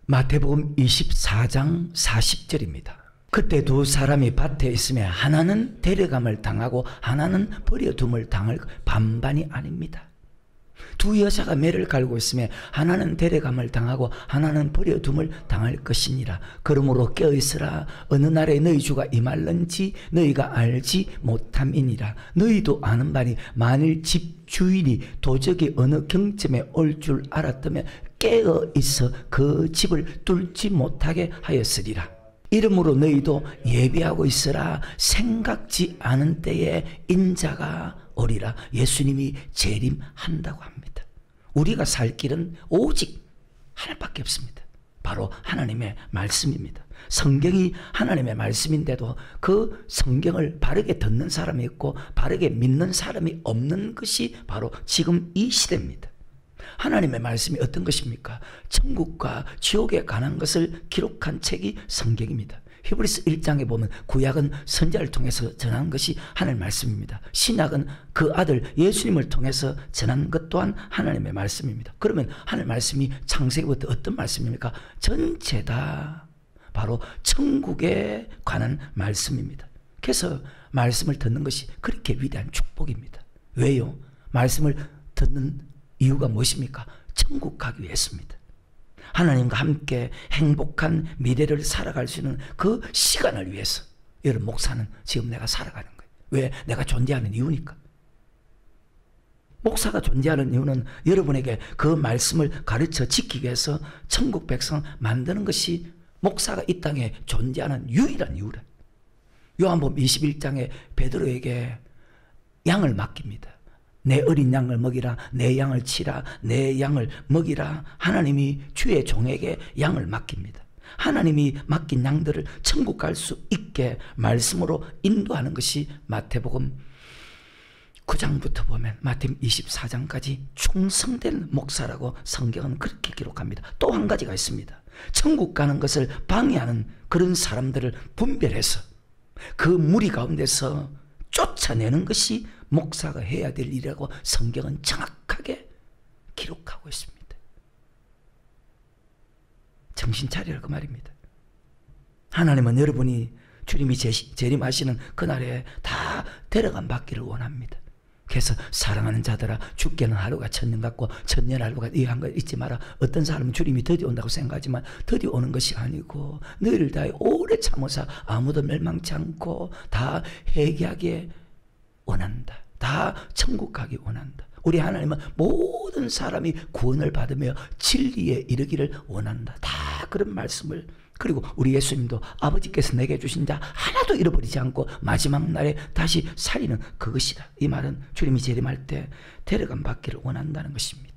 마태복음 24장 40절입니다. 그때 두 사람이 밭에 있으며 하나는 데려감을 당하고 하나는 버려둠을 당할 반반이 아닙니다. 두 여자가 매를 갈고 있으며 하나는 데려감을 당하고 하나는 버려둠을 당할 것이니라. 그러므로 깨어있으라. 어느 날에 너희 주가 임할는지 너희가 알지 못함이니라. 너희도 아는 바니 만일 집 주인이 도적이 어느 경점에 올 줄 알았다면 깨어있어 그 집을 뚫지 못하게 하였으리라. 이러므로 너희도 예비하고 있으라. 생각지 않은 때에 인자가 오리라. 예수님이 재림한다고 합니다. 우리가 살 길은 오직 하나밖에 없습니다. 바로 하나님의 말씀입니다. 성경이 하나님의 말씀인데도 그 성경을 바르게 듣는 사람이 있고 바르게 믿는 사람이 없는 것이 바로 지금 이 시대입니다. 하나님의 말씀이 어떤 것입니까? 천국과 지옥에 관한 것을 기록한 책이 성경입니다. 히브리서 1장에 보면 구약은 선지자를 통해서 전한 것이 하나님의 말씀입니다. 신약은 그 아들 예수님을 통해서 전한 것 또한 하나님의 말씀입니다. 그러면 하나님의 말씀이 창세기부터 어떤 말씀입니까? 전체 다 바로 천국에 관한 말씀입니다. 그래서 말씀을 듣는 것이 그렇게 위대한 축복입니다. 왜요? 말씀을 듣는 이유가 무엇입니까? 천국 가기 위해서입니다. 하나님과 함께 행복한 미래를 살아갈 수 있는 그 시간을 위해서 여러분 목사는 지금 내가 살아가는 거예요. 왜? 내가 존재하는 이유니까. 목사가 존재하는 이유는 여러분에게 그 말씀을 가르쳐 지키기 위해서 천국 백성 만드는 것이 목사가 이 땅에 존재하는 유일한 이유라. 요한복음 21장에 베드로에게 양을 맡깁니다. 내 어린 양을 먹이라. 내 양을 치라. 내 양을 먹이라. 하나님이 주의 종에게 양을 맡깁니다. 하나님이 맡긴 양들을 천국 갈 수 있게 말씀으로 인도하는 것이 마태복음 9장부터 보면 마태복음 24장까지 충성된 목사라고 성경은 그렇게 기록합니다. 또 한 가지가 있습니다. 천국 가는 것을 방해하는 그런 사람들을 분별해서 그 무리 가운데서 쫓아내는 것이 목사가 해야 될 일이라고 성경은 정확하게 기록하고 있습니다. 정신 차리라 그 말입니다. 하나님은 여러분이 주님이 재림하시는 그날에 다 데려감 받기를 원합니다. 그래서 사랑하는 자들아 죽게는 하루가 천년 같고 천년 하루가 이한 거 잊지 마라. 어떤 사람은 주님이 드디어 온다고 생각하지만 드디어 오는 것이 아니고 너희를 다해 오래 참으사 아무도 멸망치 않고 다 회개하게 원한다. 다 천국 가기 원한다. 우리 하나님은 모든 사람이 구원을 받으며 진리에 이르기를 원한다. 다 그런 말씀을. 그리고 우리 예수님도 아버지께서 내게 주신 자 하나도 잃어버리지 않고 마지막 날에 다시 살리는 그것이다. 이 말은 주님이 재림할 때 데려감 받기를 원한다는 것입니다.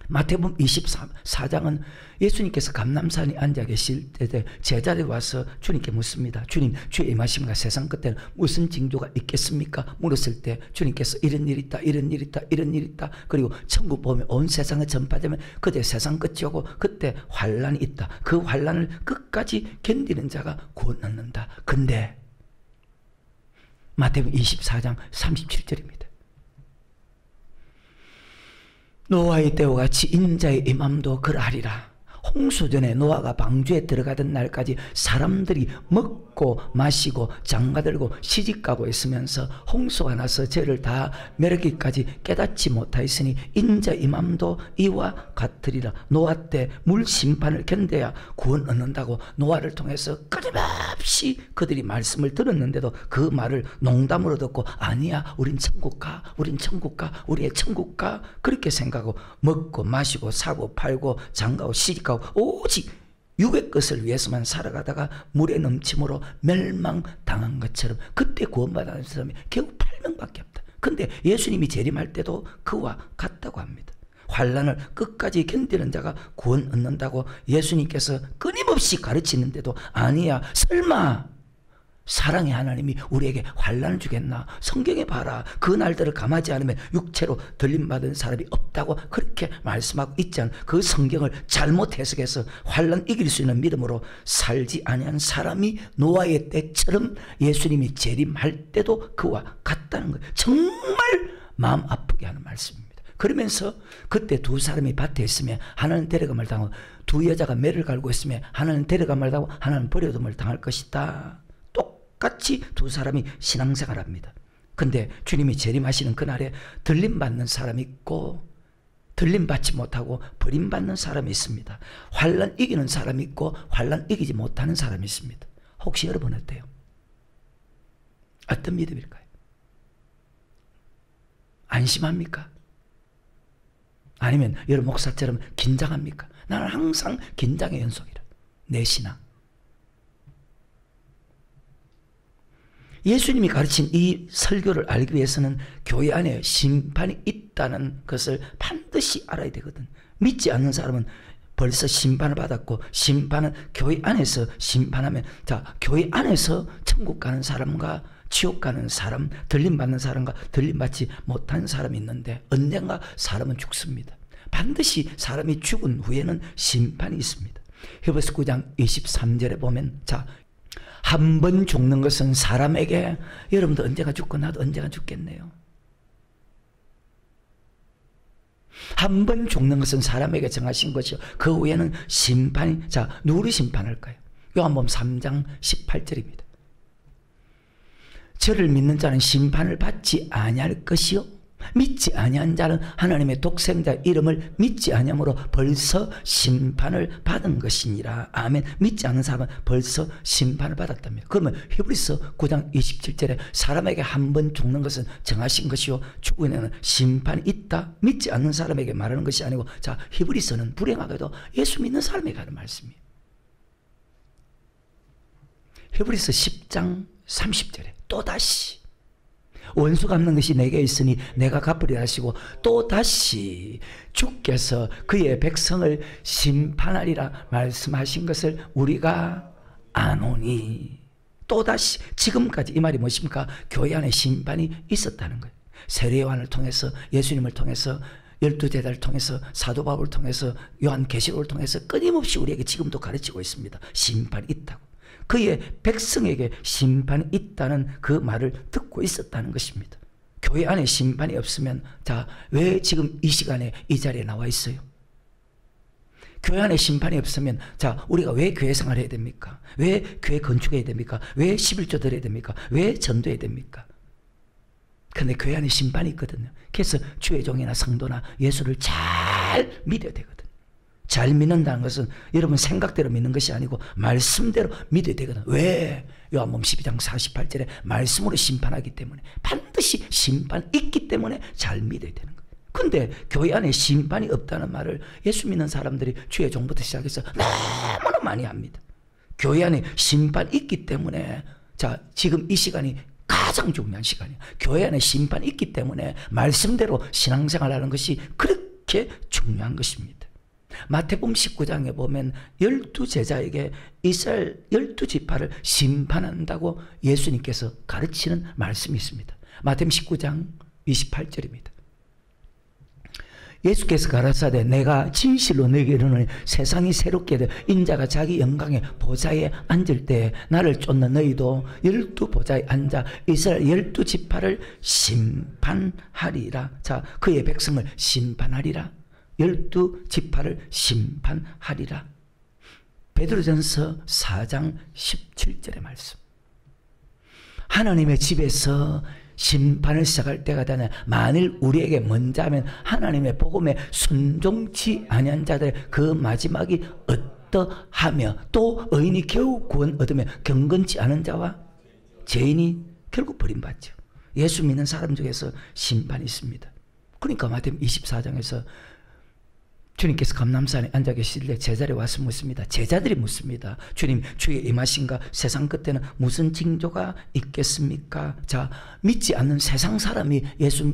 마태복음 24장은 예수님께서 감람산에 앉아 계실 때 제자들이 와서 주님께 묻습니다. 주님, 주의 임하심과 세상 끝에는 무슨 징조가 있겠습니까? 물었을 때 주님께서 이런 일이 있다, 이런 일이 있다, 이런 일이 있다. 그리고 천국 보면 온 세상에 전파되면 그때 세상 끝이 오고 그때 환란이 있다. 그 환란을 끝까지 견디는 자가 구원 얻는다. 근데 마태복음 24장 37절입니다. 노아의 때와 같이 인자의 임함도 그러하리라. 홍수전에 노아가 방주에 들어가던 날까지 사람들이 먹고 마시고 장가들고 시집가고 있으면서 홍수가 나서 죄를 다 멸하기까지 깨닫지 못하였으니 인자 임함도 이와 같으리라. 노아 때 물 심판을 견뎌야 구원 얻는다고 노아를 통해서 끊임없이 그들이 말씀을 들었는데도 그 말을 농담으로 듣고 아니야 우린 천국 가, 우린 천국 가, 우리의 천국 가 그렇게 생각하고 먹고 마시고 사고 팔고 장가고 시집가고 오직 육의 것을 위해서만 살아가다가 물의 넘침으로 멸망당한 것처럼 그때 구원받은 사람이 결국 8명밖에 없다. 근데 예수님이 재림할 때도 그와 같다고 합니다. 환란을 끝까지 견디는 자가 구원 얻는다고 예수님께서 끊임없이 가르치는데도 아니야 설마 사랑의 하나님이 우리에게 환란을 주겠나? 성경에 봐라. 그 날들을 감하지 않으면 육체로 들림받은 사람이 없다고 그렇게 말씀하고 있지 않은 그 성경을 잘못 해석해서 환란 이길 수 있는 믿음으로 살지 아니한 사람이 노아의 때처럼 예수님이 재림할 때도 그와 같다는 거예요. 정말 마음 아프게 하는 말씀입니다. 그러면서 그때 두 사람이 밭에 있으면 하나는 데려감을 당하고 두 여자가 매를 갈고 있으면 하나는 데려감을 당하고 하나는 버려둠을 당할 것이다. 똑같이 두 사람이 신앙생활합니다. 근데 주님이 재림하시는 그날에 들림받는 사람이 있고 들림받지 못하고 버림받는 사람이 있습니다. 환난 이기는 사람이 있고 환난 이기지 못하는 사람이 있습니다. 혹시 여러분 어때요? 어떤 믿음일까요? 안심합니까? 아니면 여러분 목사처럼 긴장합니까? 나는 항상 긴장의 연속이라. 내 신앙. 예수님이 가르친 이 설교를 알기 위해서는 교회 안에 심판이 있다는 것을 반드시 알아야 되거든. 믿지 않는 사람은 벌써 심판을 받았고, 심판은 교회 안에서 심판하면, 자, 교회 안에서 천국 가는 사람과 지옥 가는 사람, 들림받는 사람과 들림받지 못한 사람이 있는데 언젠가 사람은 죽습니다. 반드시 사람이 죽은 후에는 심판이 있습니다. 히브리서 9장 23절에 보면, 자, 한 번 죽는 것은 사람에게, 여러분도 언제가 죽고 나도 언제가 죽겠네요. 한 번 죽는 것은 사람에게 정하신 것이요 그 후에는 심판이, 자, 누구를 심판할까요? 요한복음 3장 18절입니다. 저를 믿는 자는 심판을 받지 아니할 것이요 믿지 아니한 자는 하나님의 독생자 이름을 믿지 아니함으로 벌써 심판을 받은 것이니라. 아멘. 믿지 않는 사람은 벌써 심판을 받았다며. 그러면 히브리서 9장 27절에 사람에게 한 번 죽는 것은 정하신 것이요 죽은 후에는 심판이 있다. 믿지 않는 사람에게 말하는 것이 아니고, 자, 히브리서는 불행하게도 예수 믿는 사람에게 하는 말씀이에요. 히브리서 10장 30절에 또다시 원수 갚는 것이 내게 있으니 내가 갚으리라 하시고 또다시 주께서 그의 백성을 심판하리라 말씀하신 것을 우리가 아노니. 또다시, 지금까지 이 말이 무엇입니까? 교회 안에 심판이 있었다는 거예요. 세례요한을 통해서, 예수님을 통해서, 12제자를 통해서, 사도 바울을 통해서, 요한계시록을 통해서 끊임없이 우리에게 지금도 가르치고 있습니다. 심판이 있다고. 그의 백성에게 심판이 있다는 그 말을 듣고 있었다는 것입니다. 교회 안에 심판이 없으면, 자, 왜 지금 이 시간에 이 자리에 나와 있어요? 교회 안에 심판이 없으면, 자, 우리가 왜 교회 생활을 해야 됩니까? 왜 교회 건축해야 됩니까? 왜 11조 드려야 됩니까? 왜 전도해야 됩니까? 그런데 교회 안에 심판이 있거든요. 그래서 주의 종이나 성도나 예수를 잘 믿어야 되거든요. 잘 믿는다는 것은 여러분 생각대로 믿는 것이 아니고 말씀대로 믿어야 되거든. 왜? 요한복음 12장 48절에 말씀으로 심판하기 때문에, 반드시 심판이 있기 때문에 잘 믿어야 되는 거예요. 근데 교회 안에 심판이 없다는 말을 예수 믿는 사람들이 주의 종부터 시작해서 너무나 많이 합니다. 교회 안에 심판이 있기 때문에, 자, 지금 이 시간이 가장 중요한 시간이에요. 교회 안에 심판이 있기 때문에 말씀대로 신앙생활하는 것이 그렇게 중요한 것입니다. 마태복음 19장에 보면 12제자에게 이스라엘 12지파를 심판한다고 예수님께서 가르치는 말씀이 있습니다. 마태복음 19장 28절입니다. 예수께서 가라사대 내가 진실로 너희에게 이르노니 세상이 새롭게 될 인자가 자기 영광의 보좌에 앉을 때 나를 쫓는 너희도 12보좌에 앉아 이스라엘 12지파를 심판하리라. 자, 그의 백성을 심판하리라. 12지파를 심판하리라. 베드로전서 4장 17절의 말씀. 하나님의 집에서 심판을 시작할 때가 되나, 만일 우리에게 먼저 하면 하나님의 복음에 순종치 아니한 자들 그 마지막이 어떠하며, 또 의인이 겨우 구원 얻으며 경건치 않은 자와 죄인이 결국 버림받죠. 예수 믿는 사람 중에서 심판이 있습니다. 그러니까 마태복음 24장에서 주님께서 감람산에 앉아 계실 때 제자들이 와서 묻습니다. 제자들이 묻습니다. 주님, 주의 임하신가? 세상 끝에는 무슨 징조가 있겠습니까? 자, 믿지 않는 세상 사람이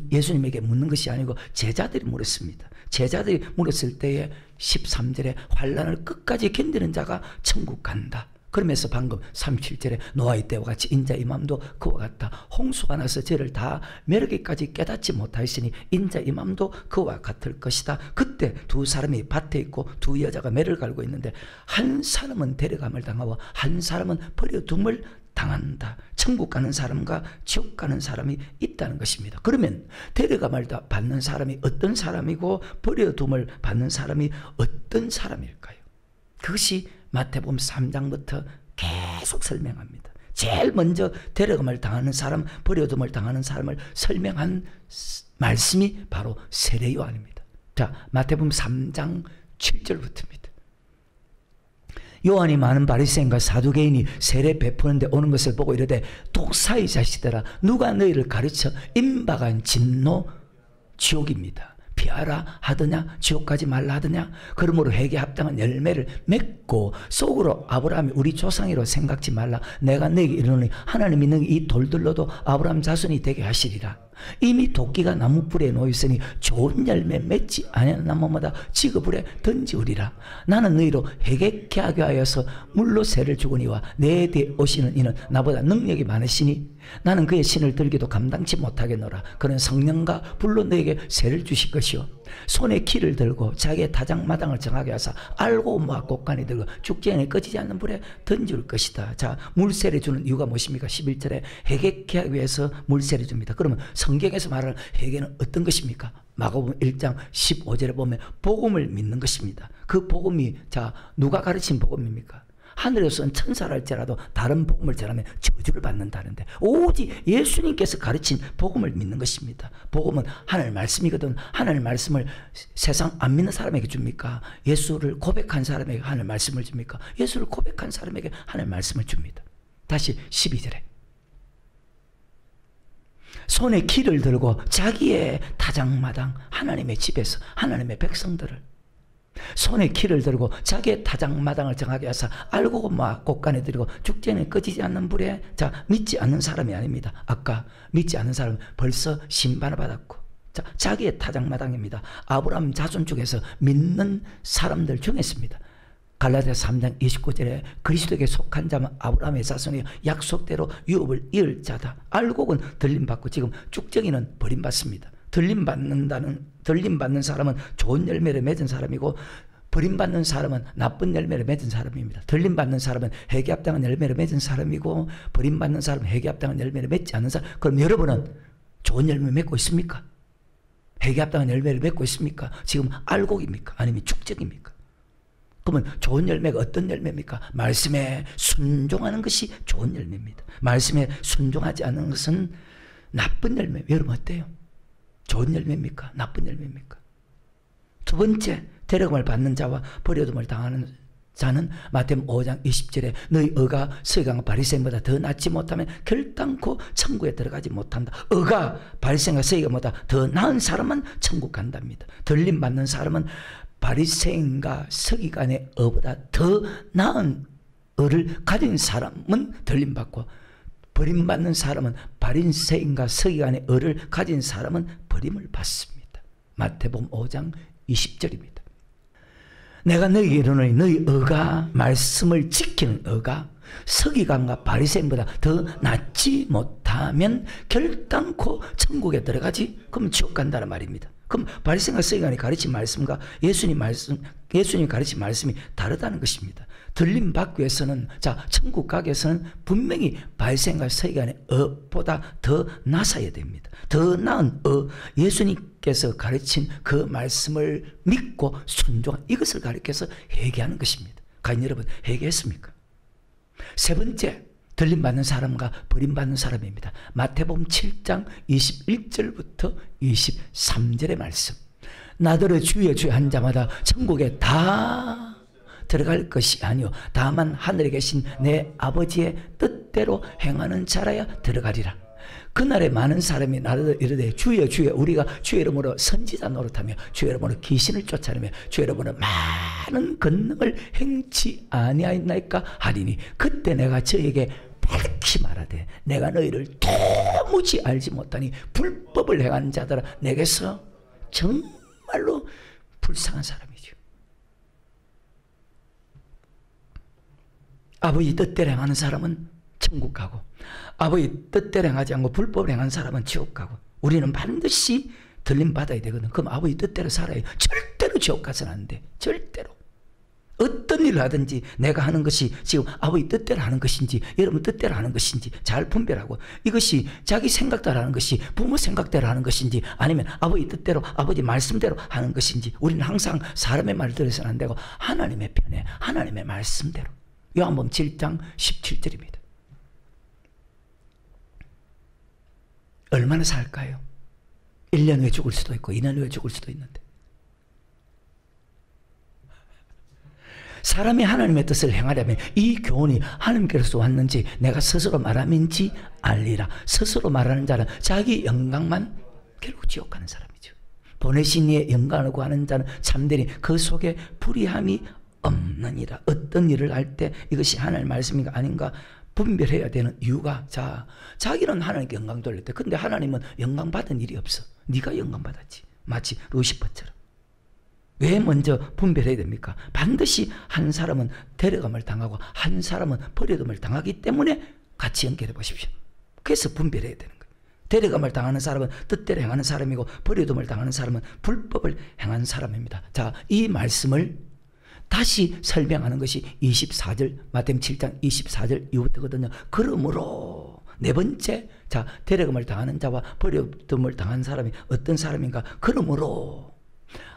예수님에게 묻는 것이 아니고 제자들이 물었습니다. 제자들이 물었을 때에 13절에 환난을 끝까지 견디는 자가 천국 간다. 그러면서 방금 37절에 노아의 때와 같이 인자의 맘도 그와 같다. 홍수가 나서 저를 다 멸하기까지 깨닫지 못하였으니 인자의 맘도 그와 같을 것이다. 그때 두 사람이 밭에 있고 두 여자가 매를 갈고 있는데 한 사람은 데려감을 당하고 한 사람은 버려둠을 당한다. 천국 가는 사람과 지옥 가는 사람이 있다는 것입니다. 그러면 데려감을 받는 사람이 어떤 사람이고 버려둠을 받는 사람이 어떤 사람일까요? 그것이 마태복음 3장부터 계속 설명합니다. 제일 먼저 데려감을 당하는 사람, 버려둠을 당하는 사람을 설명한 말씀이 바로 세례 요한입니다. 자, 마태복음 3장 7절부터입니다. 요한이 많은 바리새인과 사두개인이 세례 베푸는데 오는 것을 보고 이르되 독사의 자식들아 누가 너희를 가르쳐 임박한 진노 지옥입니다. 피하라 하더냐 지옥 가지 말라 하더냐. 그러므로 회개에 합당한 열매를 맺고 속으로 아브라함이 우리 조상이로 생각지 말라. 내가 너에게 이르노니 하나님이 너희 이 돌들로도 아브라함 자손이 되게 하시리라. 이미 도끼가 나무불에 놓였으니 좋은 열매 맺지 아니하는 나무마다 지그불에 던지우리라. 나는 너희로 회개케 하게 하여서 물로 세를 주거니와 내 뒤에 오시는 이는 나보다 능력이 많으시니 나는 그의 신을 들기도 감당치 못하겠노라. 그는 성령과 불로 너에게 세를 주실 것이요 손에 키를 들고 자기의 타작마당을 정하게 하사 알고 모아 곡간에 들고 죽지 않아 꺼지지 않는 불에 던질 것이다. 자, 물세를 주는 이유가 무엇입니까? 11절에 회개케 하기 위해서 물세를 줍니다. 그러면 성경에서 말하는 회개는 어떤 것입니까? 마가복음 1장 15절에 보면 복음을 믿는 것입니다. 그 복음이 자 누가 가르친 복음입니까? 하늘에서는 천사랄지라도 다른 복음을 전하면 저주를 받는다는데 오직 예수님께서 가르친 복음을 믿는 것입니다. 복음은 하늘 말씀이거든. 하늘 말씀을 세상 안 믿는 사람에게 줍니까? 예수를 고백한 사람에게 하늘 말씀을 줍니까? 예수를 고백한 사람에게 하늘 말씀을 줍니다. 다시 12절에 손에 키를 들고 자기의 타작마당 하나님의 집에서 하나님의 백성들을 손에 키를 들고 자기의 타작마당을 정하게 하사 알고 막 곳간에 들이고 죽전에 꺼지지 않는 불에 자 믿지 않는 사람이 아닙니다. 아까 믿지 않는 사람은 벌써 심판을 받았고 자 자기의 타작마당입니다. 아브라함 자손 중에서 믿는 사람들 중에서입니다. 갈라디아서 3장 29절에 그리스도에게 속한 자는 아브라함의 자손이 약속대로 유업을 이을 자다. 알곡은 들림받고 지금 쭉정이는 버림받습니다. 들림받는 사람은 좋은 열매를 맺은 사람이고 버림받는 사람은 나쁜 열매를 맺은 사람입니다. 들림받는 사람은 회개에 합당한 열매를 맺은 사람이고 버림받는 사람은 회개에 합당한 열매를 맺지 않는 사람. 그럼 여러분은 좋은 열매 맺고 있습니까? 회개에 합당한 열매를 맺고 있습니까? 지금 알곡입니까? 아니면 축적입니까? 그러면 좋은 열매가 어떤 열매입니까? 말씀에 순종하는 것이 좋은 열매입니다. 말씀에 순종하지 않는 것은 나쁜 열매. 여러분 어때요? 좋은 열매입니까? 나쁜 열매입니까? 두 번째, 데려감을 받는 자와 버려둠을 당하는 자는 마태복음 5장 20절에 너희 의가 서기관과 바리새인보다 더 낫지 못하면 결단코 천국에 들어가지 못한다. 의가 바리새인과 서기관보다 더 나은 사람은 천국 간답니다. 들림받는 사람은 바리새인과 서기관의 의보다 더 나은 의를 가진 사람은 들림받고 버림받는 사람은 바리새인과 서기관의 의를 가진 사람은 버림을 받습니다. 마태복음 5장 20절입니다. 내가 너희에게 이르노니 너희 의가 말씀을 지키는 의가 서기관과 바리새인보다 더 낫지 못하면 결단코 천국에 들어가지 그럼 지옥 간다는 말입니다. 그럼 바리새인과 서기관이 가르친 말씀과 예수님 가르친 말씀이 다르다는 것입니다. 들림 받기 위해서는 자 천국 가기 위해서는 분명히 바리새인과 서기관의 의보다 더 나서야 됩니다. 더 나은 예수님께서 가르친 그 말씀을 믿고 순종한 이것을 가르쳐서 회개하는 것입니다. 과연 여러분 회개했습니까? 세 번째 들림받는 사람과 버림받는 사람입니다. 마태복음 7장 21절부터 23절의 말씀. 나더러 주여 주여 한 자마다 천국에 다 들어갈 것이 아니요 다만 하늘에 계신 내 아버지의 뜻대로 행하는 자라야 들어가리라. 그날에 많은 사람이 나더러 이르되 주여 주여 우리가 주의 이름으로 선지자 노릇하며 주의 이름으로 귀신을 쫓아내며 주의 이름으로 많은 권능을 행치 아니하였나이까 하리니 그때 내가 저에게 밝히 말하되 내가 너희를 도무지 알지 못하니 불법을 행하는 자들아 내게서 정말로 불쌍한 사람이죠. 아버지 뜻대로 행하는 사람은 천국 가고 아버지 뜻대로 행하지 않고 불법을 행하는 사람은 지옥 가고 우리는 반드시 들림 받아야 되거든. 그럼 아버지 뜻대로 살아야 절대로 지옥 가서는 안 돼. 절대로. 어떤 어떤 일을 하든지 내가 하는 것이 지금 아버지 뜻대로 하는 것인지 여러분 뜻대로 하는 것인지 잘 분별하고, 이것이 자기 생각대로 하는 것이 부모 생각대로 하는 것인지 아니면 아버지 뜻대로 아버지 말씀대로 하는 것인지, 우리는 항상 사람의 말을 들어서는 안 되고 하나님의 편에 하나님의 말씀대로. 요한복음 7장 17절입니다. 얼마나 살까요? 1년 후에 죽을 수도 있고 2년 후에 죽을 수도 있는데, 사람이 하나님의 뜻을 행하려면 이 교훈이 하나님께로서 왔는지 내가 스스로 말함인지 알리라. 스스로 말하는 자는 자기 영광만 결국 지옥 가는 사람이죠. 보내신 이의 영광을 구하는 자는 참되니 그 속에 불의함이 없느니라. 어떤 일을 할 때 이것이 하나님의 말씀인가 아닌가 분별해야 되는 이유가, 자기는 하나님께 영광 돌릴 때, 근데 하나님은 영광 받은 일이 없어. 네가 영광 받았지. 마치 루시퍼처럼. 왜 먼저 분별해야 됩니까? 반드시 한 사람은 데려감을 당하고 한 사람은 버려둠을 당하기 때문에 같이 연결해 보십시오. 그래서 분별해야 되는 거예요. 데려감을 당하는 사람은 뜻대로 행하는 사람이고 버려둠을 당하는 사람은 불법을 행하는 사람입니다. 자, 이 말씀을 다시 설명하는 것이 24절, 마태복음 7장 24절 이후부터거든요. 그러므로 네 번째, 자, 데려감을 당하는 자와 버려둠을 당한 사람이 어떤 사람인가? 그러므로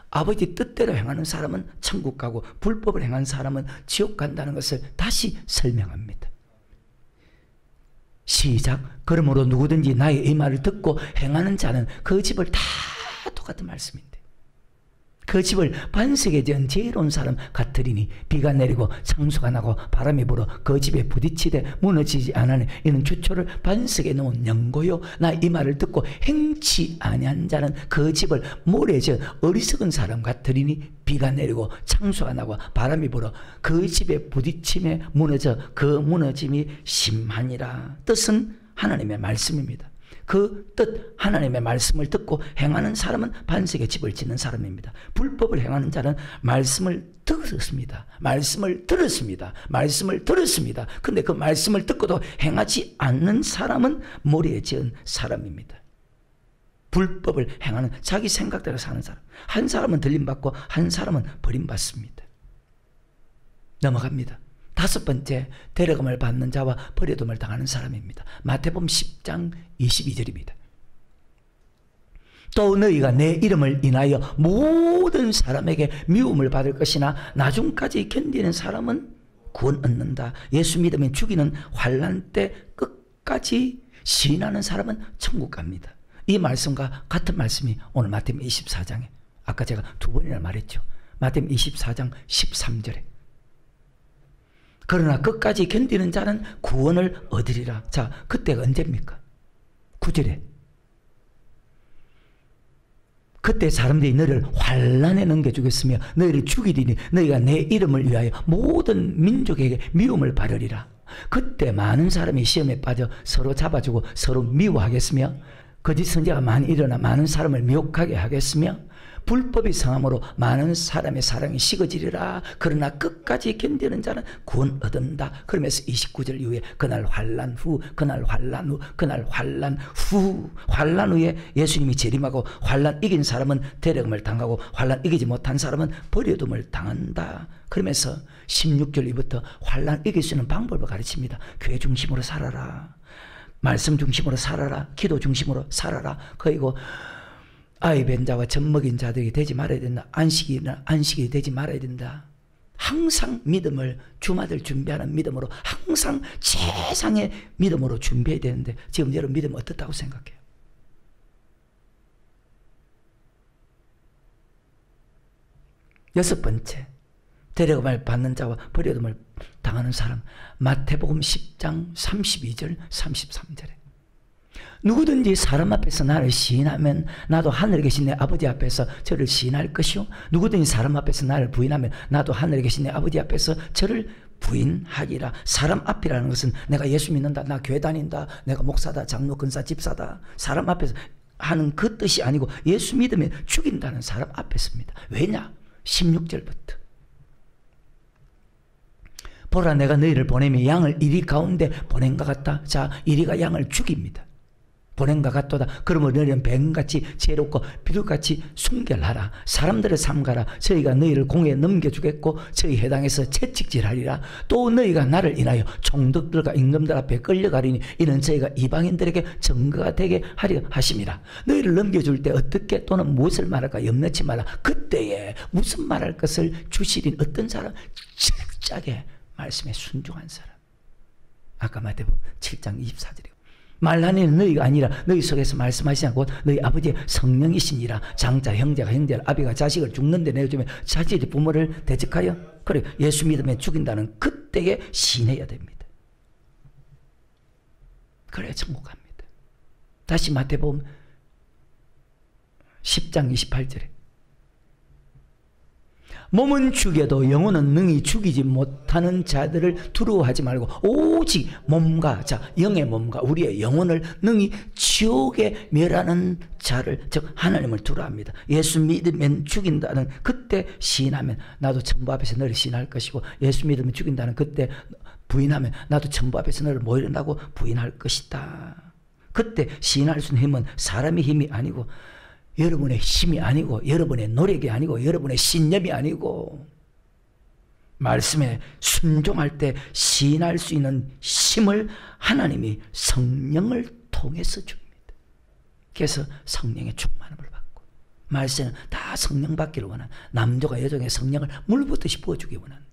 아버지 뜻대로 행하는 사람은 천국 가고 불법을 행하는 사람은 지옥 간다는 것을 다시 설명합니다. 시작. 그러므로 누구든지 나의 이 말을 듣고 행하는 자는 그 집을, 다 똑같은 말씀인데, 그 집을 반석에 지은 지혜로운 사람 같으리니 비가 내리고 창수가 나고 바람이 불어 그 집에 부딪히되 무너지지 않으니 이는 주초를 반석에 놓은 연고요. 나 이 말을 듣고 행치 아니한 자는 그 집을 모래에 지은 어리석은 사람 같으리니 비가 내리고 창수가 나고 바람이 불어 그 집에 부딪힘에 무너져 그 무너짐이 심하니라. 뜻은 하나님의 말씀입니다. 그 뜻 하나님의 말씀을 듣고 행하는 사람은 반석에 집을 짓는 사람입니다. 불법을 행하는 자는 말씀을 들었습니다. 말씀을 들었습니다. 말씀을 들었습니다. 근데 그 말씀을 듣고도 행하지 않는 사람은 모래에 지은 사람입니다. 불법을 행하는, 자기 생각대로 사는 사람. 한 사람은 들림받고 한 사람은 버림받습니다. 넘어갑니다. 다섯 번째, 데려감을 받는 자와 버려둠을 당하는 사람입니다. 마태복음 10장 22절입니다. 또 너희가 내 이름을 인하여 모든 사람에게 미움을 받을 것이나 나중까지 견디는 사람은 구원 얻는다. 예수 믿으면 죽이는 환난 때 끝까지 시인하는 사람은 천국 갑니다. 이 말씀과 같은 말씀이 오늘 마태복음 24장에, 아까 제가 두 번이나 말했죠. 마태복음 24장 13절에 그러나 끝까지 견디는 자는 구원을 얻으리라. 자, 그때가 언제입니까? 9절에 그때 사람들이 너희를 환난에 넘겨주겠으며 너희를 죽이리니 너희가 내 이름을 위하여 모든 민족에게 미움을 받으리라. 그때 많은 사람이 시험에 빠져 서로 잡아주고 서로 미워하겠으며 거짓 선지자가 많이 일어나 많은 사람을 미혹하게 하겠으며 불법이 성함으로 많은 사람의 사랑이 식어지리라. 그러나 끝까지 견디는 자는 구원 얻는다. 그러면서 29절 이후에 그날 환난 후, 그날 환난 후, 그날 환난 후, 환난 후에 예수님이 재림하고 환난 이긴 사람은 데려감을 당하고 환난 이기지 못한 사람은 버려둠을 당한다. 그러면서 16절 이후부터 환난 이길 수 있는 방법을 가르칩니다. 교회 중심으로 살아라. 말씀 중심으로 살아라. 기도 중심으로 살아라. 그리고 아이 뵌 자와 젖 먹인 자들이 되지 말아야 된다. 안식이 되지 말아야 된다. 항상 믿음을, 주마들 준비하는 믿음으로, 항상 최상의 믿음으로 준비해야 되는데 지금 여러분 믿음 어떻다고 생각해요? 여섯 번째, 데려감을 받는 자와 버려둠을 당하는 사람. 마태복음 10장 32절 33절에 누구든지 사람 앞에서 나를 시인하면 나도 하늘에 계신 내 아버지 앞에서 저를 시인할 것이요 누구든지 사람 앞에서 나를 부인하면 나도 하늘에 계신 내 아버지 앞에서 저를 부인하리라. 사람 앞이라는 것은 내가 예수 믿는다, 나 교회 다닌다, 내가 목사다, 장로, 근사, 집사다, 사람 앞에서 하는 그 뜻이 아니고 예수 믿으면 죽인다는 사람 앞에서입니다. 왜냐? 16절부터 보라 내가 너희를 보내며 양을 이리 가운데 보낸 것 같다. 자, 이리가 양을 죽입니다. 보낸과 같도다. 그러면 너희는 뱀같이 지혜롭고 비둘같이 순결하라. 사람들을 삼가라. 저희가 너희를 공에 넘겨주겠고 저희 해당에서 채찍질하리라. 또 너희가 나를 인하여 총독들과 임금들 앞에 끌려가리니 이는 저희가 이방인들에게 증거가 되게 하려 하심이라. 너희를 넘겨줄 때 어떻게 또는 무엇을 말할까 염려치 마라. 그때에 무슨 말할 것을 주시린 어떤 사람? 철저하게 말씀에 순종한 사람. 아까 마태복음 7장 24절이고 말하는 너희가 아니라 너희 속에서 말씀하시지 않고 너희 아버지의 성령이시니라. 장자 형제가 형제를 아비가 자식을 죽는데 내어주면 자식이 부모를 대적하여 그래 예수 믿으면 죽인다는 그때에 신해야 됩니다. 그래야 천국 갑니다. 다시 마태복음 10장 28절에 몸은 죽여도 영혼은 능히 죽이지 못하는 자들을 두려워하지 말고 오직 몸과 영의 몸과 우리의 영혼을 능히 지옥에 멸하는 자를 즉 하나님을 두려워합니다. 예수 믿으면 죽인다는 그때 시인하면 나도 천부 앞에서 너를 시인할 것이고 예수 믿으면 죽인다는 그때 부인하면 나도 천부 앞에서 너를 모이른다고 부인할 것이다. 그때 시인할 수 있는 힘은 사람의 힘이 아니고 여러분의 힘이 아니고 여러분의 노력이 아니고 여러분의 신념이 아니고 말씀에 순종할 때 시인할 수 있는 힘을 하나님이 성령을 통해서 줍니다. 그래서 성령의 충만함을 받고 말세는 다 성령 받기를 원한 남조가 여종의 성령을 물붓듯이 부어주기 원한다.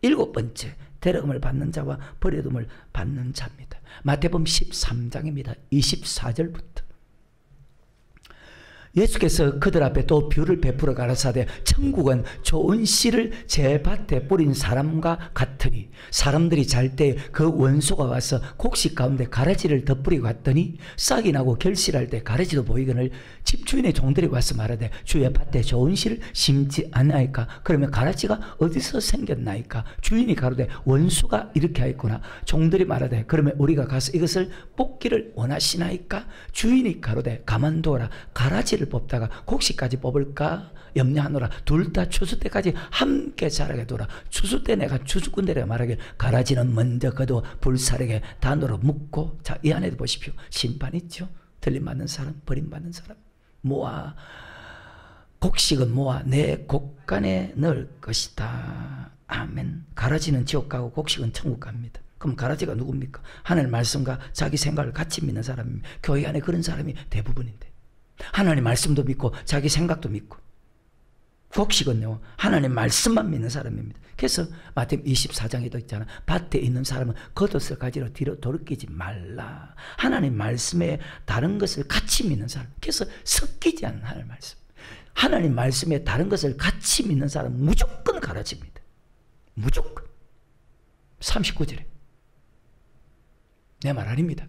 7번째 데려감을 받는 자와 버려둠을 받는 자입니다. 마태복음 13장입니다. 24절부터 예수께서 그들 앞에 또 비유를 베풀어 가라사대 천국은 좋은 씨를 제 밭에 뿌린 사람과 같으니 사람들이 잘 때 그 원수가 와서 곡식 가운데 가라지를 덧뿌리고 갔더니 싹이 나고 결실할 때 가라지도 보이거늘 집주인의 종들이 와서 말하되 주의 밭에 좋은 씨를 심지 않나이까. 그러면 가라지가 어디서 생겼나이까. 주인이 가로되 원수가 이렇게 하였구나. 종들이 말하되 그러면 우리가 가서 이것을 뽑기를 원하시나이까. 주인이 가로되 가만두어라. 가라지를 뽑다가 곡식까지 뽑을까 염려하노라. 둘 다 추수 때까지 함께 자라게 두라. 추수 때 내가 추수꾼들에게 말하길 가라지는 먼저 거두어 불사르게 단으로 묶고. 자, 이 안에도 보십시오. 심판 있죠. 들림받는 사람, 버림받는 사람. 모아 곡식은 모아 내 곡간에 넣을 것이다. 아멘. 가라지는 지옥 가고 곡식은 천국 갑니다. 그럼 가라지가 누굽니까? 하나님 말씀과 자기 생각을 같이 믿는 사람입니다. 교회 안에 그런 사람이 대부분인데 하나님 말씀도 믿고 자기 생각도 믿고 곡식은요 하나님 말씀만 믿는 사람입니다. 그래서 마태복음 24장에도 있잖아. 밭에 있는 사람은 겉옷을 가지러 뒤로 돌이키지 말라. 하나님 말씀에 다른 것을 같이 믿는 사람. 그래서 섞이지 않는 하나님 말씀. 하나님 말씀에 다른 것을 같이 믿는 사람은 무조건 가라집니다. 무조건. 39절에 내 말 아닙니다.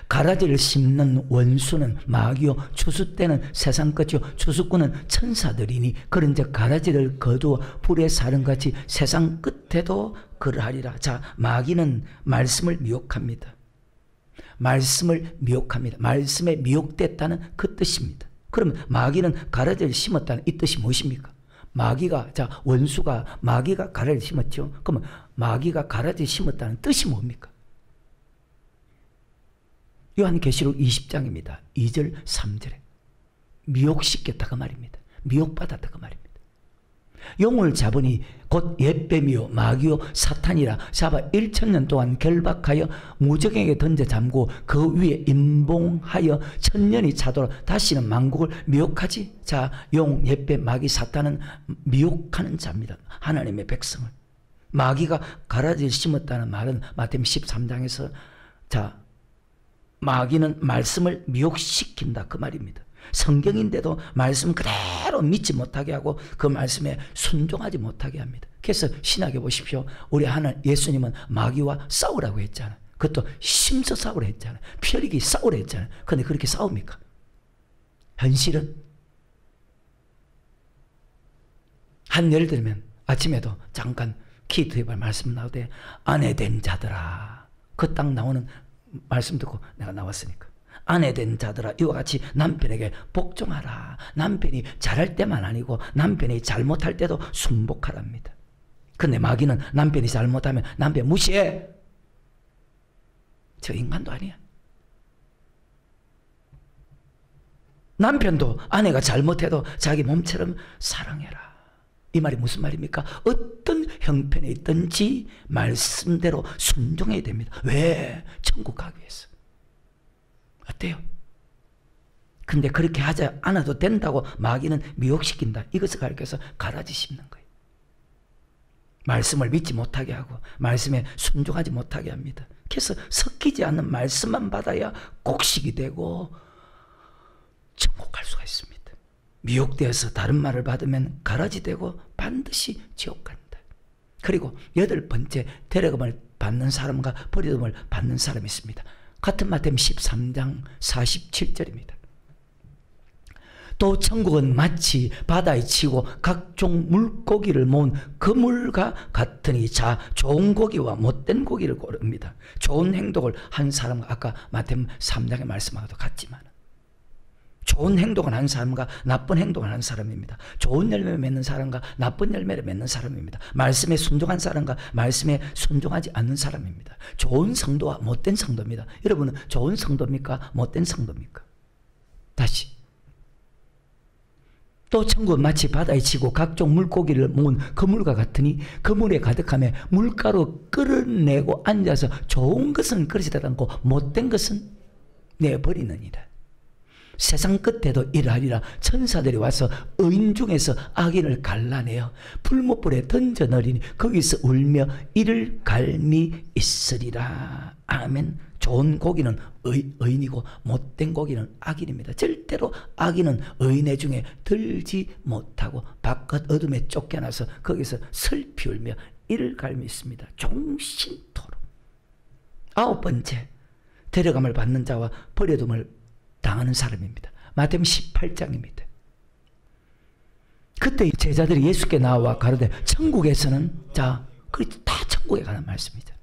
가라지를 심는 원수는 마귀요 추수 때는 세상 끝이요 추수꾼은 천사들이니 그런즉 가라지를 거두어 불에 사른같이 세상 끝에도 그러하리라. 자, 마귀는 말씀을 미혹합니다. 말씀을 미혹합니다. 말씀에 미혹됐다는 그 뜻입니다. 그럼 마귀는 가라지를 심었다는 이 뜻이 무엇입니까? 마귀가 원수가 마귀가 가라지를 심었죠. 그러면 마귀가 가라지를 심었다는 뜻이 뭡니까? 요한계시록 20장입니다. 2절 3절에 미혹시켰다 그 말입니다. 미혹받았다 그 말입니다. 용을 잡으니 곧 옛뱀이요 마귀요 사탄이라 잡아 1000년 동안 결박하여 무적에게 던져 잠고 그 위에 임봉하여 1000년이 차도록 다시는 만국을 미혹하지. 자, 용, 옛뱀, 마귀, 사탄은 미혹하는 자입니다. 하나님의 백성을. 마귀가 가라지를 심었다는 말은 마태복음 13장에서 자 마귀는 말씀을 미혹시킨다 그 말입니다. 성경인데도 말씀 그대로 믿지 못하게 하고 그 말씀에 순종하지 못하게 합니다. 그래서 신약에 보십시오. 우리 하나님 예수님은 마귀와 싸우라고 했잖아요. 그것도 힘써 싸우라 했잖아요. 피 흘리기 싸우라 했잖아요. 그런데 그렇게 싸웁니까? 현실은 한 예를 들면 아침에도 잠깐 키트에발 말씀 나오되 아내된 자들아 그 딱 나오는 말씀 듣고 내가 나왔으니까 아내된 자들아 이와 같이 남편에게 복종하라. 남편이 잘할 때만 아니고 남편이 잘못할 때도 순복하랍니다. 근데 마귀는 남편이 잘못하면 남편 무시해. 저 인간도 아니야. 남편도 아내가 잘못해도 자기 몸처럼 사랑해라. 이 말이 무슨 말입니까? 어떤 형편에 있든지 말씀대로 순종해야 됩니다. 왜? 천국 가기 위해서. 어때요? 근데 그렇게 하지 않아도 된다고 마귀는 미혹시킨다. 이것을 가르쳐서 가라지 씹는 거예요. 말씀을 믿지 못하게 하고 말씀에 순종하지 못하게 합니다. 그래서 섞이지 않는 말씀만 받아야 곡식이 되고 천국 갈 수가 있습니다. 미혹되어서 다른 말을 받으면 가라지 되고 반드시 지옥 간다. 그리고 8번째, 데려감을 받는 사람과 버림을 받는 사람이 있습니다. 같은 마태복음 13장 47절입니다. 또 천국은 마치 바다에 치고 각종 물고기를 모은 그물과 같으니 자 좋은 고기와 못된 고기를 고릅니다. 좋은 행동을 한 사람과 아까 마태복음 3장의 말씀하고도 같지만 좋은 행동을 한 사람과 나쁜 행동을 한 사람입니다. 좋은 열매를 맺는 사람과 나쁜 열매를 맺는 사람입니다. 말씀에 순종한 사람과 말씀에 순종하지 않는 사람입니다. 좋은 성도와 못된 성도입니다. 여러분은 좋은 성도입니까? 못된 성도입니까? 다시. 또 천국은 마치 바다에 치고 각종 물고기를 모은 그물과 같으니 그물에 가득하며 물가로 끌어내고 앉아서 좋은 것은 그릇에 담고 못된 것은 내버리느니라. 세상 끝에도 이러하리라. 천사들이 와서 의인 중에서 악인을 갈라내어 풀무불에 던져 넣으리니 거기서 울며 이를 갈미 있으리라. 아멘. 좋은 고기는 의인이고 못된 고기는 악인입니다. 절대로 악인은 의인의 중에 들지 못하고 바깥 어둠에 쫓겨나서 거기서 슬피 울며 이를 갈미 있습니다. 종신토록. 9번째, 데려감을 받는 자와 버려둠을 당하는 사람입니다. 마태복음 18장입니다. 그때 제자들이 예수께 나와 가로되 천국에서는 다 천국에 가는 말씀이죠.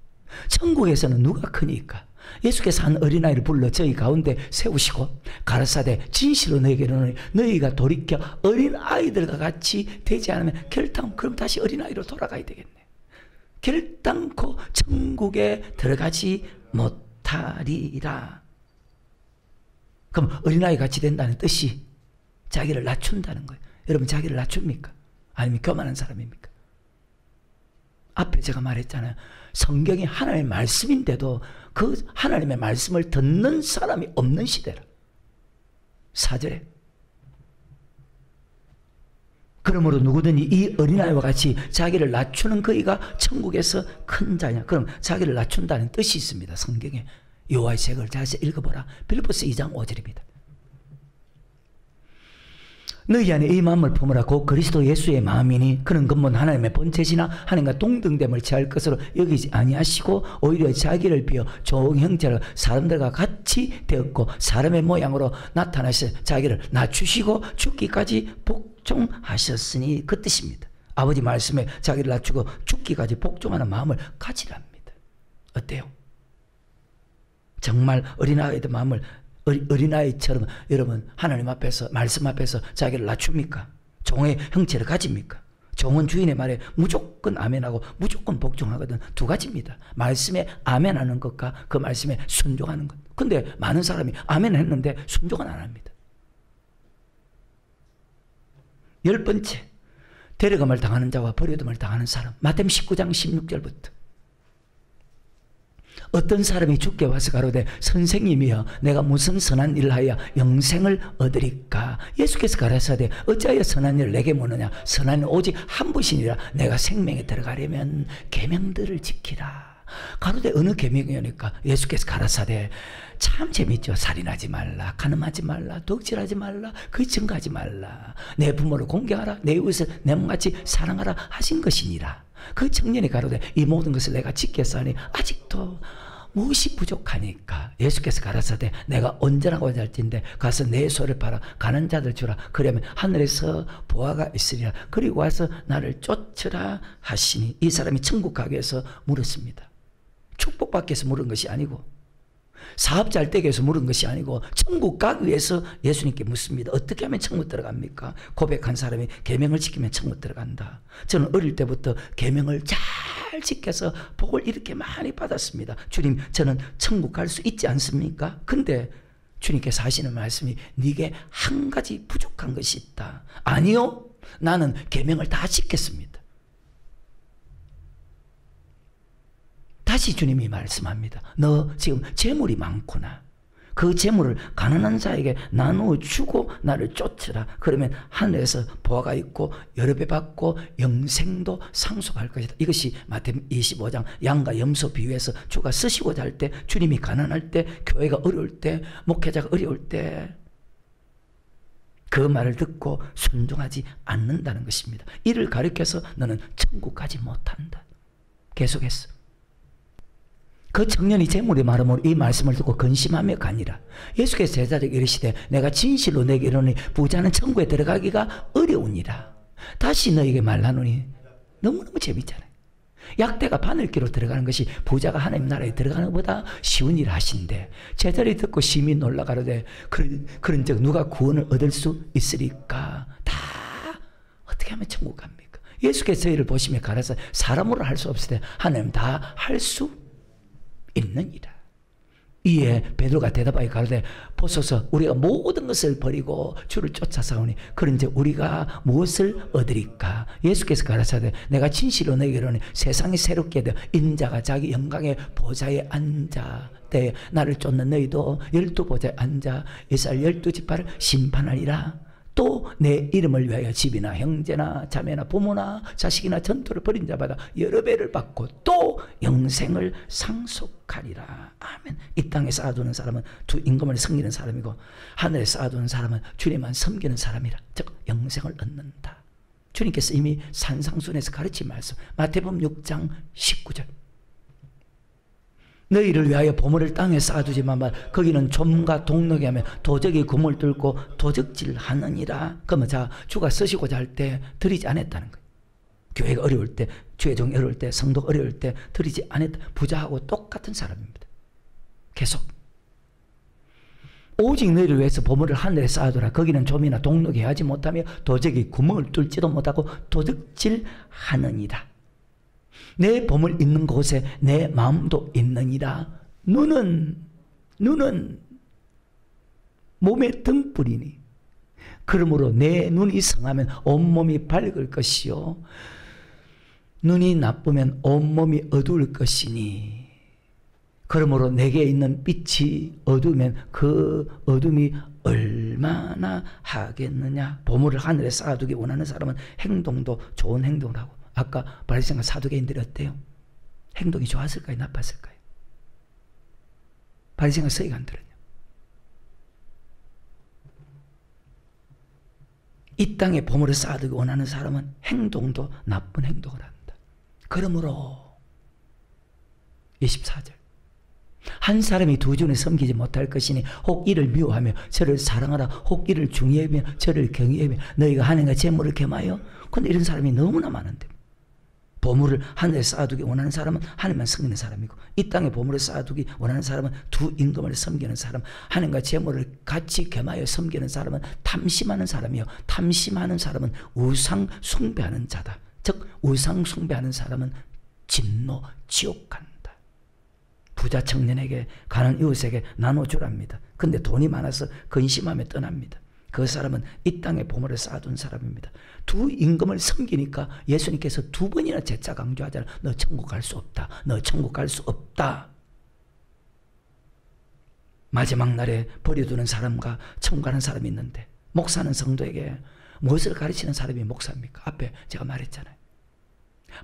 천국에서는 누가 크니까? 예수께서 한 어린아이를 불러 저희 가운데 세우시고 가라사대 진실로 너희에게 이르노니 너희가 돌이켜 어린아이들과 같이 되지 않으면 결단 그럼 다시 어린아이로 돌아가야 되겠네. 결단코 천국에 들어가지 못하리라. 그럼 어린아이 같이 된다는 뜻이 자기를 낮춘다는 거예요. 여러분 자기를 낮춥니까? 아니면 교만한 사람입니까? 앞에 제가 말했잖아요. 성경이 하나님의 말씀인데도 그 하나님의 말씀을 듣는 사람이 없는 시대라. 4절에 그러므로 누구든지 이 어린아이와 같이 자기를 낮추는 그이가 천국에서 큰 자냐. 그럼 자기를 낮춘다는 뜻이 있습니다. 성경에. 여호와의 책을 다시 읽어보라. 빌립보서 2장 5절입니다. 너희 안에 이 마음을 품으라. 곧 그리스도 예수의 마음이니 그는 근본 하나님의 본체시나 하나님과 동등됨을 취할 것으로 여기지 아니하시고 오히려 자기를 비어 좋은 형체로 사람들과 같이 되었고 사람의 모양으로 나타나셔 자기를 낮추시고 죽기까지 복종하셨으니 그 뜻입니다. 아버지 말씀에 자기를 낮추고 죽기까지 복종하는 마음을 가지랍니다. 어때요? 정말 어린아이들 마음을 어린아이처럼 여러분 하나님 앞에서 말씀 앞에서 자기를 낮춥니까? 종의 형체를 가집니까? 종은 주인의 말에 무조건 아멘하고 무조건 복종하거든. 두 가지입니다. 말씀에 아멘하는 것과 그 말씀에 순종하는 것. 근데 많은 사람이 아멘했는데 순종은 안 합니다. 10번째, 데려감을 당하는 자와 버려둠을 당하는 사람. 마태복음 19장 16절부터 어떤 사람이 주께 와서 가로되 선생님이여 내가 무슨 선한 일을 하여 영생을 얻으리까? 예수께서 가라사대 어찌하여 선한 일을 내게 묻느냐? 선한 일 오직 한 분이니라. 내가 생명에 들어가려면 계명들을 지키라. 가로되 어느 계명이니까? 예수께서 가라사대 참 재밌죠. 살인하지 말라, 간음하지 말라, 덕질하지 말라, 거짓 증거하지 말라, 내 부모를 공경하라, 내 이웃을 내 몸같이 사랑하라 하신 것이니라. 그 청년이 가로되 이 모든 것을 내가 지켰사니 아직도 무엇이 부족하니까? 예수께서 가라사대 내가 언제나 고잘진데 가서 내 소를 팔아 가는 자들 주라. 그러면 하늘에서 보화가 있으리라. 그리고 와서 나를 쫓으라 하시니 이 사람이 천국 가기 위해서 물었습니다. 축복받기 위해서 물은 것이 아니고 사업 잘 되기 위해서 물은 것이 아니고 천국 가기 위해서 예수님께 묻습니다. 어떻게 하면 천국 들어갑니까? 고백한 사람이 계명을 지키면 천국 들어간다. 저는 어릴 때부터 계명을 잘 지켜서 복을 이렇게 많이 받았습니다. 주님 저는 천국 갈 수 있지 않습니까? 근데 주님께서 하시는 말씀이 네게 한 가지 부족한 것이 있다. 아니요, 나는 계명을 다 지켰습니다. 다시 주님이 말씀합니다. 너 지금 재물이 많구나. 그 재물을 가난한 자에게 나누어 주고 나를 쫓으라. 그러면 하늘에서 보화가 있고 여러 배 받고 영생도 상속할 것이다. 이것이 마태복음 25장 양과 염소 비유에서 주가 쓰시고자 할 때, 주님이 가난할 때, 교회가 어려울 때, 목회자가 어려울 때 그 말을 듣고 순종하지 않는다는 것입니다. 이를 가리켜서 너는 천국 가지 못한다. 계속했어. 그 청년이 재물이 많으므로 이 말씀을 듣고 근심하며 가니라. 예수께서 제자들에게 이르시되 내가 진실로 내게 이르노니 부자는 천국에 들어가기가 어려우니라. 다시 너에게 말하노니. 너무너무 재밌잖아요. 약대가 바늘기로 들어가는 것이 부자가 하나님 나라에 들어가는 것보다 쉬운 일을 하신대. 제자들이 듣고 심히 놀라가로되 그런즉 누가 구원을 얻을 수 있으리까. 다 어떻게 하면 천국 갑니까? 예수께서 저희를 보시며 가라사 사람으로 할 수 없으되 하나님 다 할 수 있느니라. 이에 베드로가 대답하여 가로되 보소서 우리가 모든 것을 버리고 주를 쫓아서오니 그런즉 우리가 무엇을 얻으리까. 예수께서 가라사대 내가 진실로 너에게 이르노니 세상이 새롭게 되어 인자가 자기 영광의 보좌에 앉아 때 나를 쫓는 너희도 12보좌에 앉아 이스라엘 12지파를 심판하리라. 또 내 이름을 위하여 집이나 형제나 자매나 부모나 자식이나 전토를 벌인 자마다 여러 배를 받고 또 영생을 상속하리라. 아멘. 이 땅에 쌓아두는 사람은 두 임금을 섬기는 사람이고 하늘에 쌓아두는 사람은 주님만 섬기는 사람이라. 즉 영생을 얻는다. 주님께서 이미 산상순에서 가르친 말씀 마태복음 6장 19절 너희를 위하여 보물을 땅에 쌓아두지만 거기는 좀과 동력이 하면 도적이 구멍을 뚫고 도적질 하느니라. 그러면 자 주가 쓰시고자 할 때 드리지 않았다는 거예요. 교회가 어려울 때, 주의 종이 어려울 때, 성도가 어려울 때 드리지 않았다. 부자하고 똑같은 사람입니다. 계속 오직 너희를 위해서 보물을 하늘에 쌓아두라. 거기는 좀이나 동력이 하지 못하며 도적이 구멍을 뚫지도 못하고 도적질 하느니라. 내 보물 있는 곳에 내 마음도 있느니라. 눈은 몸의 등불이니 그러므로 내 눈이 성하면 온몸이 밝을 것이요 눈이 나쁘면 온몸이 어두울 것이니 그러므로 내게 있는 빛이 어두우면 그 어둠이 얼마나 하겠느냐. 보물을 하늘에 쌓아두기 원하는 사람은 행동도 좋은 행동을 하고. 아까 바리새인과 사두개인들이 어때요? 행동이 좋았을까요? 나빴을까요? 바리새인과 서기관들은요. 이 땅에 보물을 쌓아두기 원하는 사람은 행동도 나쁜 행동을 한다. 그러므로 24절 한 사람이 두 주를 섬기지 못할 것이니 혹 이를 미워하며 저를 사랑하라 혹 이를 중요하며 저를 경외하며 너희가 하나님과 재물을 겸하여. 그런데 이런 사람이 너무나 많은데 보물을 하늘에 쌓아두기 원하는 사람은 하나님만 섬기는 사람이고 이 땅에 보물을 쌓아두기 원하는 사람은 두 임금을 섬기는 사람, 하나님과 재물을 같이 겸하여 섬기는 사람은 탐심하는 사람이요 탐심하는 사람은 우상 숭배하는 자다. 즉 우상 숭배하는 사람은 진노 지옥 간다. 부자 청년에게 가난한 이웃에게 나눠주랍니다. 근데 돈이 많아서 근심하며 떠납니다. 그 사람은 이 땅에 보물을 쌓아둔 사람입니다. 두 임금을 섬기니까 예수님께서 두 번이나 재차 강조하잖아요. 너 천국 갈 수 없다. 너 천국 갈 수 없다. 마지막 날에 버려두는 사람과 천국 가는 사람이 있는데 목사는 성도에게 무엇을 가르치는 사람이 목사입니까? 앞에 제가 말했잖아요.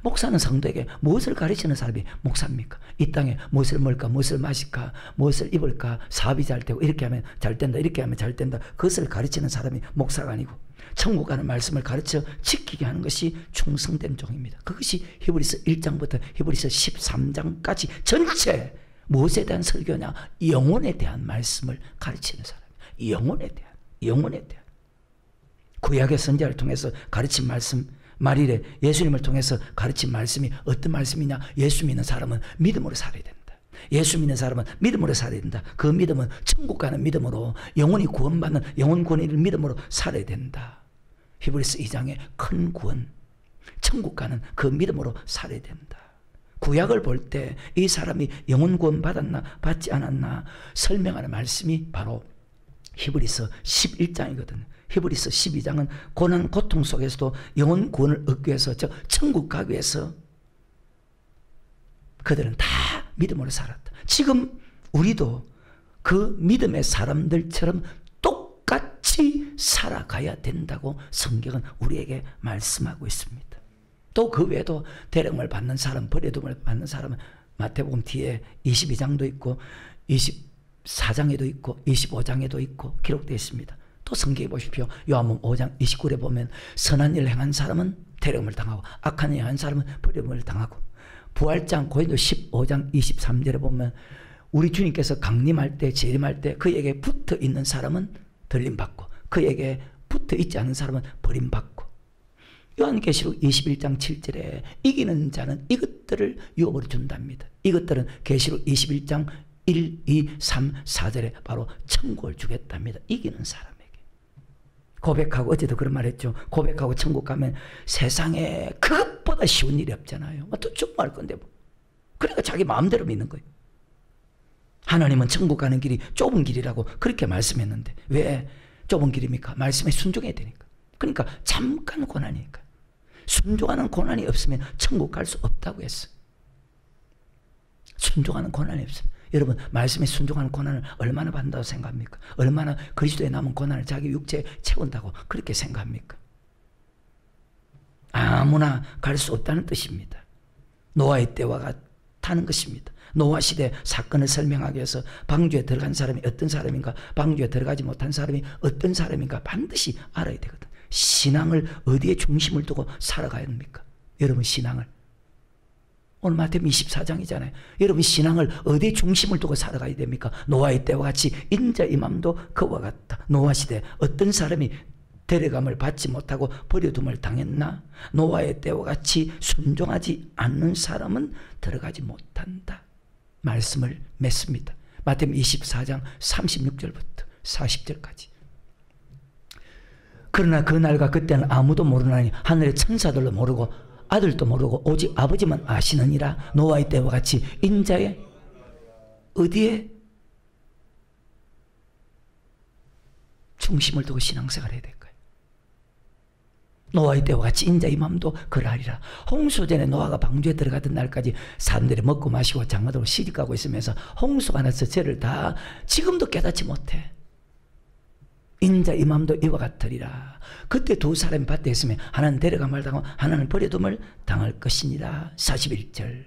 목사는 성도에게 무엇을 가르치는 사람이 목사입니까? 이 땅에 무엇을 먹을까, 무엇을 마실까, 무엇을 입을까, 사업이 잘 되고 이렇게 하면 잘 된다, 이렇게 하면 잘 된다. 그것을 가르치는 사람이 목사가 아니고 천국 가는 말씀을 가르쳐 지키게 하는 것이 충성된 종입니다. 그것이 히브리서 1장부터 히브리서 13장까지 전체 무엇에 대한 설교냐? 영혼에 대한 말씀을 가르치는 사람. 영혼에 대한. 구약의 선지자를 통해서 가르친 말씀, 말일에 예수님을 통해서 가르친 말씀이 어떤 말씀이냐? 예수 믿는 사람은 믿음으로 살아야 된다. 예수 믿는 사람은 믿음으로 살아야 된다. 그 믿음은 천국 가는 믿음으로 영혼이 구원받는 영혼 구원을 믿음으로 살아야 된다. 히브리서 2장의 큰 구원, 천국 가는 그 믿음으로 살아야 된다. 구약을 볼 때 이 사람이 영혼 구원 받았나 받지 않았나 설명하는 말씀이 바로 히브리서 11장이거든요. 히브리서 12장은 고난 고통 속에서도 영혼 구원을 얻기 위해서 천국 가기 위해서 그들은 다 믿음으로 살았다. 지금 우리도 그 믿음의 사람들처럼 똑같이 살아가야 된다고 성경은 우리에게 말씀하고 있습니다. 또 그 외에도 대령을 받는 사람, 버려둠을 받는 사람은 마태복음 뒤에 22장도 있고 24장에도 있고 25장에도 있고 기록되어 있습니다. 또 성경에 보십시오. 요한복음 5장 29절에 보면 선한 일을 행한 사람은 대령을 당하고 악한 일을 한 사람은 버림을 당하고, 부활장 고린도 15장 23절에 보면 우리 주님께서 강림할 때 재림할 때 그에게 붙어 있는 사람은 들림받고 그에게 붙어 있지 않은 사람은 버림받고, 요한계시록 21장 7절에 이기는 자는 이것들을 유업으로 준답니다. 이것들은 계시록 21장 1, 2, 3, 4절에 바로 천국을 주겠답니다. 이기는 사람에게. 고백하고, 어제도 그런 말 했죠. 고백하고 천국 가면 세상에 그것보다 쉬운 일이 없잖아요. 또 죽어갈 건데 뭐. 그러니까 자기 마음대로 믿는 거예요. 하나님은 천국 가는 길이 좁은 길이라고 그렇게 말씀했는데 왜 좁은 길입니까? 말씀에 순종해야 되니까. 그러니까 잠깐 고난이니까. 순종하는 고난이 없으면 천국 갈 수 없다고 했어. 순종하는 고난이 없으면. 여러분, 말씀에 순종하는 고난을 얼마나 받는다고 생각합니까? 얼마나 그리스도에 남은 고난을 자기 육체에 채운다고 그렇게 생각합니까? 아무나 갈 수 없다는 뜻입니다. 노아의 때와 같다는 것입니다. 노아 시대 사건을 설명하기 위해서 방주에 들어간 사람이 어떤 사람인가, 방주에 들어가지 못한 사람이 어떤 사람인가 반드시 알아야 되거든. 신앙을 어디에 중심을 두고 살아가야 합니까? 여러분, 신앙을 오늘 마태복음 24장이잖아요. 여러분, 신앙을 어디에 중심을 두고 살아가야 됩니까? 노아의 때와 같이 인자의 맘도 그와 같다. 노아 시대 어떤 사람이 데려감을 받지 못하고 버려둠을 당했나? 노아의 때와 같이 순종하지 않는 사람은 들어가지 못한다. 말씀을 맺습니다. 마태복음 24장 36절부터 40절까지. 그러나 그날과 그때는 아무도 모르나니 하늘의 천사들도 모르고 아들도 모르고 오직 아버지만 아시느니라. 노아의 때와 같이 인자의 어디에 중심을 두고 신앙생활을 해야 될까요? 노아의 때와 같이 인자의 맘도 그러하리라. 홍수전에 노아가 방주에 들어가던 날까지 사람들이 먹고 마시고 장가들고 시집가고 있으면서 홍수가 나서 저를 다 지금도 깨닫지 못해. 인자의 맘도 이와 같으리라. 그때 두 사람이 밭에 있으면 하나는 데려감을 당하고 하나는 버려둠을 당할 것이니라. 41절.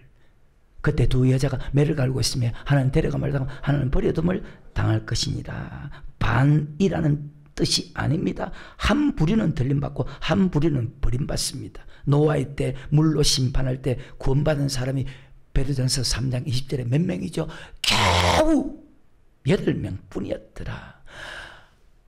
그때 두 여자가 매를 갈고 있으면 하나는 데려감을 당하고 하나는 버려둠을 당할 것이니라. 반이라는 뜻이 아닙니다. 한 부류는 들림받고 한 부류는 버림받습니다. 노아의 때 물로 심판할 때 구원받은 사람이 베드로전서 3장 20절에 몇 명이죠? 겨우 8명 뿐이었더라.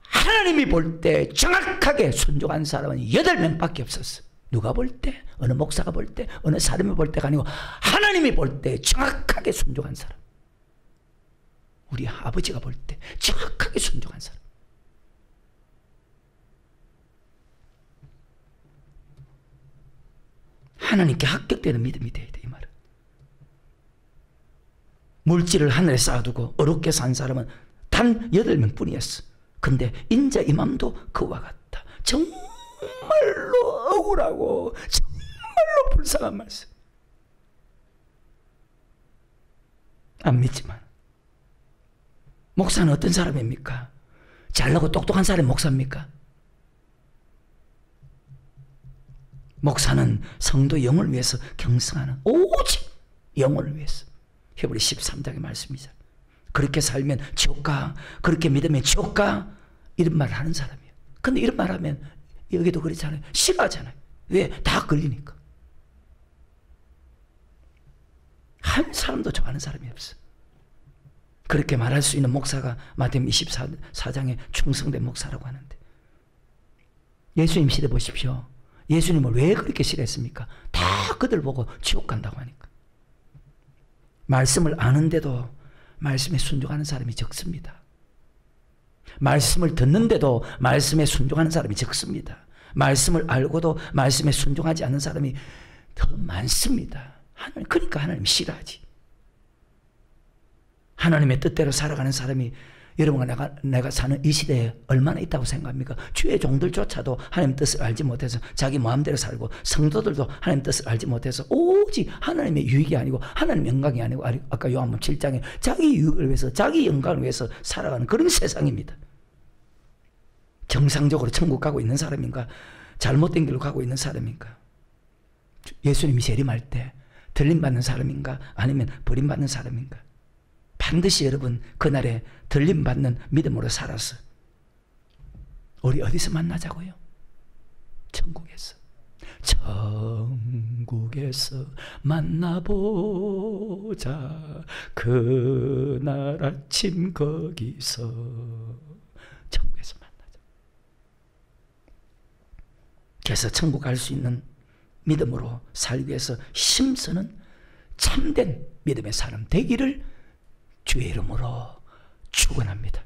하나님이 볼 때 정확하게 순종한 사람은 8명밖에 없었어. 누가 볼 때? 어느 목사가 볼 때? 어느 사람이 볼 때가 아니고 하나님이 볼 때 정확하게 순종한 사람. 우리 아버지가 볼 때 정확하게 순종한 사람. 하나님께 합격되는 믿음이 돼야 돼, 이 말은. 물질을 하늘에 쌓아두고 어렵게 산 사람은 단 8명 뿐이었어. 근데 인자 이 맘도 그와 같다. 정말로 억울하고 정말로 불쌍한 말씀. 안 믿지만 목사는 어떤 사람입니까? 잘나고 똑똑한 사람이 목사입니까? 목사는 성도 영을 위해서 경성하는, 오직 영혼을 위해서. 히브리 13장의 말씀이죠. 그렇게 살면 지옥 가, 그렇게 믿으면 지옥 가, 이런 말을 하는 사람이에요. 근데 이런 말 하면 여기도 그렇잖아요. 싫어하잖아요. 왜? 다 걸리니까. 한 사람도 좋아하는 사람이 없어. 그렇게 말할 수 있는 목사가 마태복음 24장에 충성된 목사라고 하는데, 예수님 시대 보십시오. 예수님을 왜 그렇게 싫어했습니까? 다 그들 보고 지옥 간다고 하니까. 말씀을 아는데도 말씀에 순종하는 사람이 적습니다. 말씀을 듣는데도 말씀에 순종하는 사람이 적습니다. 말씀을 알고도 말씀에 순종하지 않는 사람이 더 많습니다. 그러니까 하나님 싫어하지. 하나님의 뜻대로 살아가는 사람이 여러분과 내가 사는 이 시대에 얼마나 있다고 생각합니까? 주의 종들조차도 하나님 뜻을 알지 못해서 자기 마음대로 살고, 성도들도 하나님 뜻을 알지 못해서 오직 하나님의 유익이 아니고 하나님의 영광이 아니고, 아까 요한복음 7장에 자기 유익을 위해서, 자기 영광을 위해서 살아가는 그런 세상입니다. 정상적으로 천국 가고 있는 사람인가, 잘못된 길로 가고 있는 사람인가? 예수님이 재림할 때 들림받는 사람인가, 아니면 버림받는 사람인가? 반드시 여러분 그날에 들림받는 믿음으로 살아서 우리 어디서 만나자고요? 천국에서. 천국에서 만나보자. 그날 아침 거기서. 천국에서 만나자. 그래서 천국 갈 수 있는 믿음으로 살기 위해서 힘쓰는 참된 믿음의 사람 되기를 주의 이름으로 축원합니다.